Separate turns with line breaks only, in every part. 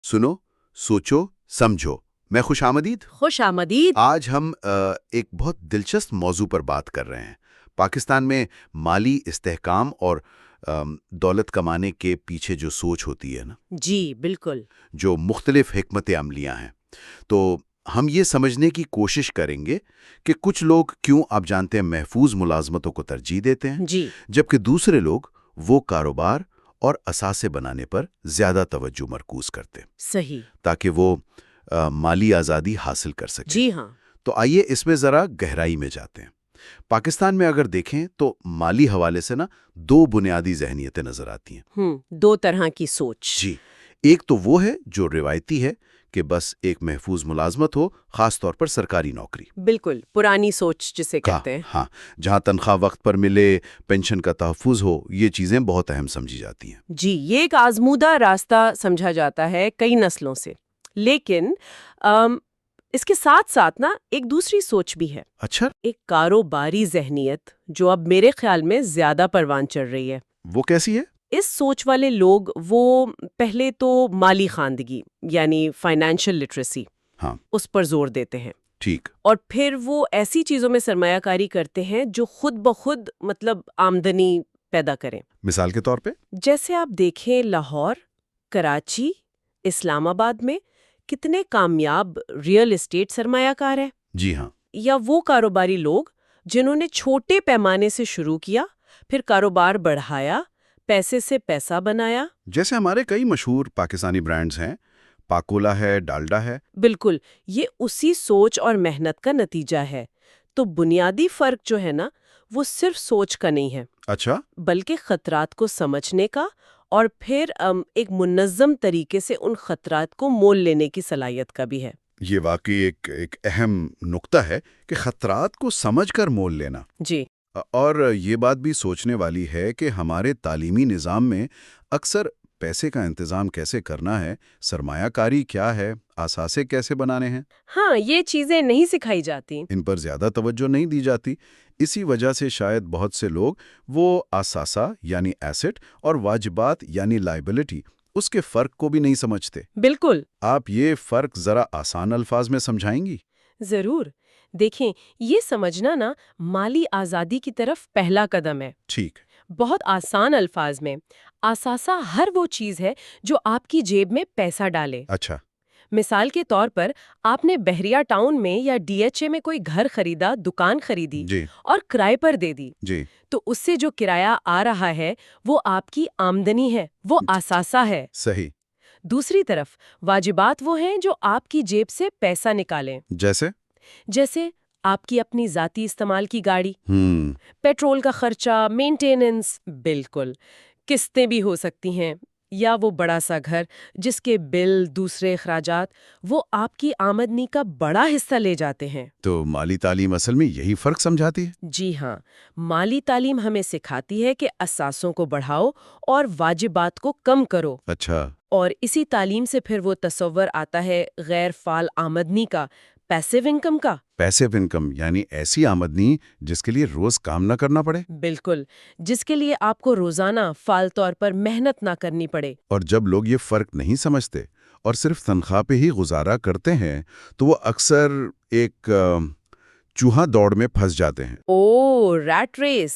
سنو، سوچو، سمجھو. میں خوش آمدید.
خوش آمدید.
آج ہم ایک بہت دلچسپ موضوع پر بات کر رہے ہیں. پاکستان میں مالی استحکام اور دولت کمانے کے پیچھے جو سوچ ہوتی ہے نا،
جی بالکل.
جو مختلف حکمت عملیاں ہیں. تو ہم یہ سمجھنے کی کوشش کریں گے کہ کچھ لوگ کیوں آپ جانتے ہیں محفوظ ملازمتوں کو ترجیح دیتے ہیں،
جی
جبکہ دوسرے لوگ وہ کاروبار اور اثاثے بنانے پر زیادہ توجہ مرکوز کرتے ہیں
صحیح.
تاکہ وہ مالی آزادی حاصل کر سکیں.
جی ہاں.
تو آئیے اس میں ذرا گہرائی میں جاتے ہیں. پاکستان میں اگر دیکھیں تو مالی حوالے سے نا دو بنیادی ذہنیتیں نظر آتی ہیں.
دو طرح کی سوچ.
جی، ایک تو وہ ہے جو روایتی ہے کہ بس ایک محفوظ ملازمت ہو، خاص طور پر سرکاری نوکری.
بالکل پرانی سوچ جسے کہتے ہیں.
ہاں، جہاں تنخواہ وقت پر ملے، پینشن کا تحفظ ہو، یہ چیزیں بہت اہم سمجھی جاتی ہیں.
جی، یہ ایک آزمودہ راستہ سمجھا جاتا ہے کئی نسلوں سے. لیکن اس کے ساتھ ساتھ نا ایک دوسری سوچ بھی ہے.
اچھا،
ایک کاروباری ذہنیت جو اب میرے خیال میں زیادہ پروان چڑھ رہی ہے.
وہ کیسی ہے؟
اس سوچ والے لوگ وہ پہلے تو مالی خواندگی یعنی فائنینشیل لٹریسی
ہاں،
اس پر زور دیتے ہیں.
ٹھیک.
اور پھر وہ ایسی چیزوں میں سرمایہ کاری کرتے ہیں جو خود بخود آمدنی پیدا کریں.
مثال کے طور پہ؟
جیسے آپ دیکھیں لاہور، کراچی، اسلام آباد میں کتنے کامیاب ریئل اسٹیٹ سرمایہ کار ہیں.
جی ہاں.
یا وہ کاروباری لوگ جنہوں نے چھوٹے پیمانے سے شروع کیا، پھر کاروبار بڑھایا، پیسے سے پیسہ بنایا.
جیسے ہمارے کئی مشہور پاکستانی برانڈز ہیں، پاکولا ہے، ڈالڈا ہے.
بالکل، یہ اسی سوچ اور محنت کا نتیجہ ہے. تو بنیادی فرق جو ہے نا، وہ صرف سوچ کا نہیں ہے.
اچھا.
بلکہ خطرات کو سمجھنے کا اور پھر ایک منظم طریقے سے ان خطرات کو مول لینے کی صلاحیت کا بھی ہے.
یہ واقعی ایک اہم نقطہ ہے کہ خطرات کو سمجھ کر مول لینا.
جی.
اور یہ بات بھی سوچنے والی ہے کہ ہمارے تعلیمی نظام میں اکثر پیسے کا انتظام کیسے کرنا ہے، سرمایہ کاری کیا ہے، اثاثے کیسے بنانے ہیں.
ہاں، یہ چیزیں نہیں سکھائی جاتی.
ان پر زیادہ توجہ نہیں دی جاتی. اسی وجہ سے شاید بہت سے لوگ وہ اثاثہ یعنی ایسٹ اور واجبات یعنی لائبلٹی، اس کے فرق کو بھی نہیں سمجھتے.
بالکل.
آپ یہ فرق ذرا آسان الفاظ میں سمجھائیں گی؟
ضرور. دیکھیں، یہ سمجھنا نا مالی آزادی کی طرف پہلا قدم ہے.
ٹھیک.
بہت آسان الفاظ میں اثاثہ ہر وہ چیز ہے جو آپ کی جیب میں پیسہ ڈالے.
اچھا.
مثال کے طور پر آپ نے بحریہ ٹاؤن میں یا ڈی ایچ اے میں کوئی گھر خریدا، دکان خریدی
جی.
اور کرائے پر دے دی.
جی.
تو اس سے جو کرایہ آ رہا ہے وہ آپ کی آمدنی ہے، وہ اثاثہ ہے.
صحیح.
دوسری طرف واجبات وہ ہیں جو آپ کی جیب سے پیسہ نکالیں. جیسے آپ کی اپنی ذاتی استعمال کی گاڑی، پیٹرول کا خرچہ، مینٹیننس. بالکل. قسطیں بھی ہو سکتی ہیں، یا وہ بڑا سا گھر جس کے بل، دوسرے اخراجات وہ آپ کی آمدنی کا بڑا حصہ لے جاتے ہیں.
تو مالی تعلیم اصل میں یہی فرق سمجھاتی ہے؟
جی ہاں، مالی تعلیم ہمیں سکھاتی ہے کہ اثاثوں کو بڑھاؤ اور واجبات کو کم کرو.
اچھا.
اور اسی تعلیم سے پھر وہ تصور آتا ہے غیر فعال آمدنی کا، پیسیو انکم کا.
پیسیو انکم یعنی ایسی آمدنی جس کے لیے روز کام نہ کرنا پڑے.
بالکل، جس کے لیے آپ کو روزانہ فعال طور پر محنت نہ کرنی پڑے.
اور جب لوگ یہ فرق نہیں سمجھتے اور صرف تنخواہ پہ ہی گزارا کرتے ہیں تو وہ اکثر ایک چوہا دوڑ میں پھنس جاتے ہیں.
Rate race.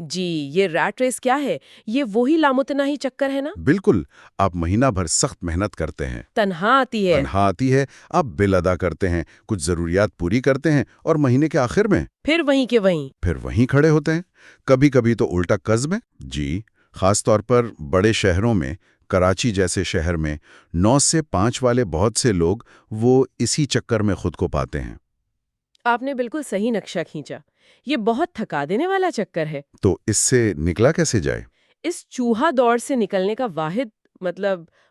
جی، یہ ریٹ ریس کیا ہے؟ یہ وہی لامتناہی چکر ہے نا. بالکل.
آپ مہینہ بھر سخت محنت کرتے ہیں،
تنہا آتی ہے،
آپ بل ادا کرتے ہیں، کچھ ضروریات پوری کرتے ہیں اور مہینے کے آخر میں
پھر
وہیں کھڑے ہوتے ہیں. کبھی کبھی تو الٹا قرض میں. جی، خاص طور پر بڑے شہروں میں، کراچی جیسے شہر میں 9 سے 5 والے بہت سے لوگ وہ اسی چکر میں خود کو پاتے ہیں.
آپ نے بالکل صحیح نقشہ کھینچا. یہ بہت تھکا دینے والا چکر ہے.
تو اس سے نکلا کیسے جائے؟
اس چوہا دوڑ سے نکلنے کا واحد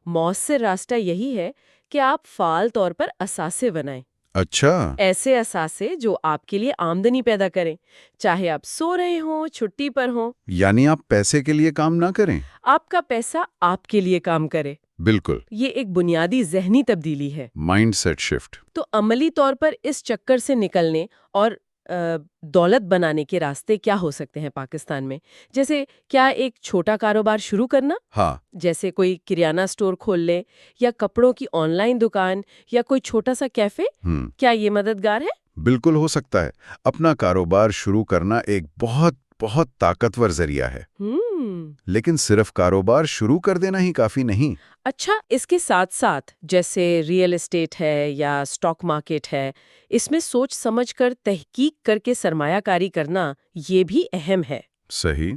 مؤثر راستہ یہی ہے کہ آپ فعال طور پر اثاثے بنائیں.
اچھا.
ایسے اثاثے جو آپ کے لیے آمدنی پیدا کریں، چاہے آپ سو رہے ہوں، چھٹی پر ہوں.
یعنی آپ پیسے کے لیے کام نہ کریں،
آپ کا پیسہ آپ کے لیے کام کرے.
بالکل.
یہ ایک بنیادی ذہنی تبدیلی ہے.
Mindset shift.
تو عملی طور پر اس چکر سے نکلنے اور دولت بنانے کے راستے کیا ہو سکتے ہیں پاکستان میں؟ جیسے کیا ایک چھوٹا کاروبار شروع کرنا؟
ہاں،
جیسے کوئی کریانہ سٹور کھول لے یا کپڑوں کی آن لائن دکان یا کوئی چھوٹا سا کیفے، کیا یہ مددگار ہے؟
بالکل ہو سکتا ہے۔ اپنا کاروبار شروع کرنا ایک بہت بہت طاقتور ذریعہ ہے، لیکن صرف کاروبار شروع کر دینا ہی کافی نہیں۔
اچھا، اس کے ساتھ ساتھ جیسے ریئل اسٹیٹ ہے یا اسٹاک مارکیٹ ہے، اس میں سوچ سمجھ کر تحقیق کر کے سرمایہ کاری کرنا یہ بھی اہم ہے۔
صحیح۔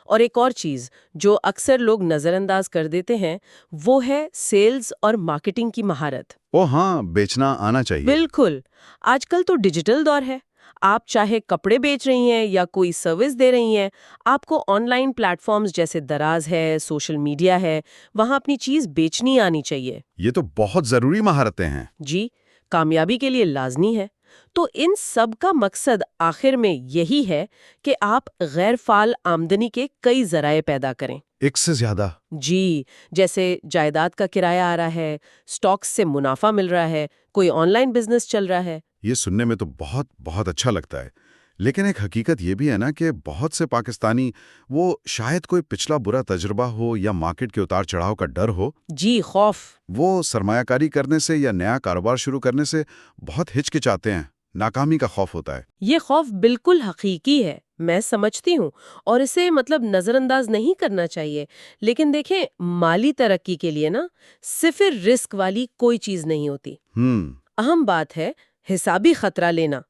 اور ایک اور چیز جو اکثر لوگ نظر انداز کر دیتے ہیں وہ ہے سیلز اور مارکیٹنگ کی مہارت۔
ہاں، بیچنا آنا چاہیے۔
بالکل، آج کل تو ڈیجیٹل دور ہے۔ آپ چاہے کپڑے بیچ رہی ہیں یا کوئی سروس دے رہی ہیں، آپ کو آن لائن پلیٹ فارمز جیسے دراز ہے، سوشل میڈیا ہے، وہاں اپنی چیز بیچنی آنی چاہیے۔
یہ تو بہت ضروری مہارتیں ہیں۔
جی، کامیابی کے لیے لازمی ہے۔ تو ان سب کا مقصد آخر میں یہی ہے کہ آپ غیر فعال آمدنی کے کئی ذرائع پیدا کریں۔
ایک سے زیادہ؟
جی، جیسے جائیداد کا کرایہ آ رہا ہے، سٹاکس سے منافع مل رہا ہے، کوئی آن لائن بزنس چل رہا ہے۔
یہ سننے میں تو بہت بہت اچھا لگتا ہے، لیکن ایک حقیقت یہ بھی ہے نا کہ بہت سے پاکستانی وہ شاید کوئی پچھلا برا تجربہ ہو یا مارکیٹ کے اتار چڑھاؤ کا ڈر ہو،
جی، خوف،
وہ سرمایہ کاری کرنے سے یا نیا کاروبار شروع کرنے سے بہت ہچکچاتے ہیں، ناکامی کا خوف ہوتا ہے۔
یہ خوف بالکل حقیقی ہے، میں سمجھتی ہوں، اور اسے نظر انداز نہیں کرنا چاہیے۔ لیکن دیکھیں، مالی ترقی کے لیے نا صفر رسک والی کوئی چیز نہیں ہوتی۔ اہم بات ہے حسابی خطرہ لینا،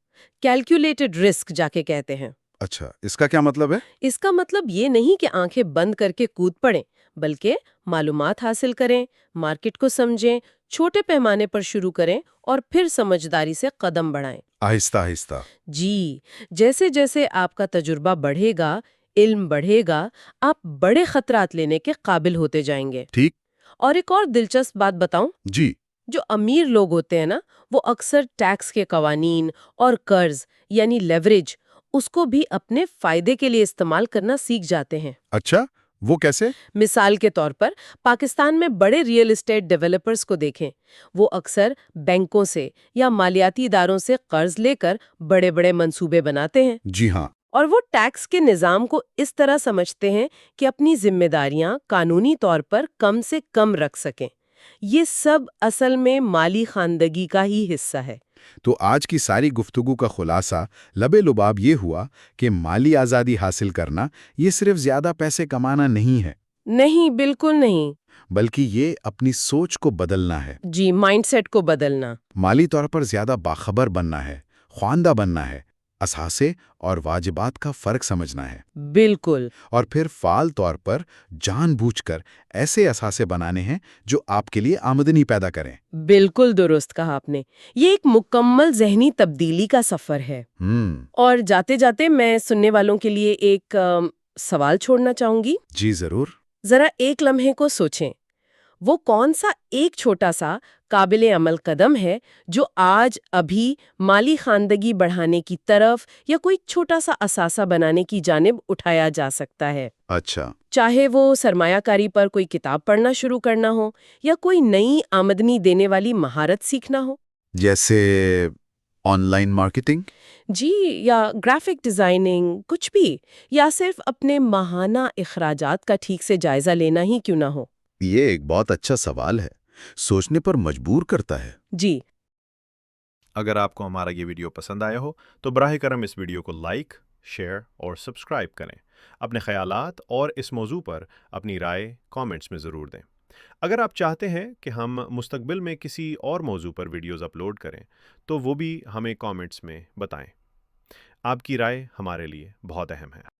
کیلکولیٹڈ رسک جا کے کہتے ہیں۔
اچھا، اس کا کیا مطلب ہے؟
اس کا مطلب یہ نہیں کہ آنکھیں بند کر کے کود پڑیں، بلکہ معلومات حاصل کریں، مارکیٹ کو سمجھیں، چھوٹے پیمانے پر شروع کریں اور پھر سمجھداری سے قدم بڑھائیں۔
آہستہ آہستہ۔
جی، جیسے جیسے آپ کا تجربہ بڑھے گا، علم بڑھے گا، آپ بڑے خطرات لینے کے قابل ہوتے جائیں گے۔
ٹھیک۔
اور ایک اور دلچسپ بات بتاؤں؟
جی۔
جو امیر لوگ ہوتے ہیں نا، وہ اکثر ٹیکس کے قوانین اور قرض یعنی لیوریج اس کو بھی اپنے فائدے کے لیے استعمال کرنا سیکھ جاتے ہیں۔
اچھا، وہ کیسے؟
مثال کے طور پر پاکستان میں بڑے ریئل اسٹیٹ ڈیولپرز کو دیکھیں، وہ اکثر بینکوں سے یا مالیاتی اداروں سے قرض لے کر بڑے بڑے منصوبے بناتے ہیں۔
جی ہاں۔
اور وہ ٹیکس کے نظام کو اس طرح سمجھتے ہیں کہ اپنی ذمہ داریاں قانونی طور پر کم سے کم رکھ سکیں۔ یہ سب اصل میں مالی خواندگی کا ہی حصہ ہے۔
تو آج کی ساری گفتگو کا خلاصہ لبے لباب یہ ہوا کہ مالی آزادی حاصل کرنا یہ صرف زیادہ پیسے کمانا نہیں ہے۔
نہیں، بالکل نہیں۔
بلکہ یہ اپنی سوچ کو بدلنا ہے۔
جی، مائنڈ سیٹ کو بدلنا،
مالی طور پر زیادہ باخبر بننا ہے، خواندہ بننا ہے، اثاثے اور واجبات کا فرق سمجھنا ہے۔
بالکل۔
اور پھر فعال طور پر جان بوجھ کر ایسے اثاثے بنانے ہیں جو آپ کے لیے آمدنی پیدا کریں۔
بالکل درست کہا آپ نے، یہ ایک مکمل ذہنی تبدیلی کا سفر ہے۔ اور جاتے جاتے میں سننے والوں کے لیے ایک سوال چھوڑنا چاہوں گی۔
جی ضرور۔
ذرا ایک لمحے کو سوچیں، وہ کون سا ایک چھوٹا سا قابل عمل قدم ہے جو آج ابھی مالی خواندگی بڑھانے کی طرف یا کوئی چھوٹا سا اثاثہ بنانے کی جانب اٹھایا جا سکتا ہے؟
اچھا۔
چاہے وہ سرمایہ کاری پر کوئی کتاب پڑھنا شروع کرنا ہو یا کوئی نئی آمدنی دینے والی مہارت سیکھنا ہو،
جیسے آن لائن مارکیٹنگ؟
جی، یا گرافک ڈیزائننگ، کچھ بھی، یا صرف اپنے ماہانہ اخراجات کا ٹھیک سے جائزہ لینا ہی کیوں نہ ہو۔
یہ ایک بہت اچھا سوال ہے، سوچنے پر مجبور کرتا ہے۔
جی،
اگر آپ کو ہمارا یہ ویڈیو پسند آیا ہو تو براہ کرم اس ویڈیو کو لائک، شیئر اور سبسکرائب کریں۔ اپنے خیالات اور اس موضوع پر اپنی رائے کامنٹس میں ضرور دیں۔ اگر آپ چاہتے ہیں کہ ہم مستقبل میں کسی اور موضوع پر ویڈیوز اپلوڈ کریں تو وہ بھی ہمیں کامنٹس میں بتائیں۔ آپ کی رائے ہمارے لیے بہت اہم ہے۔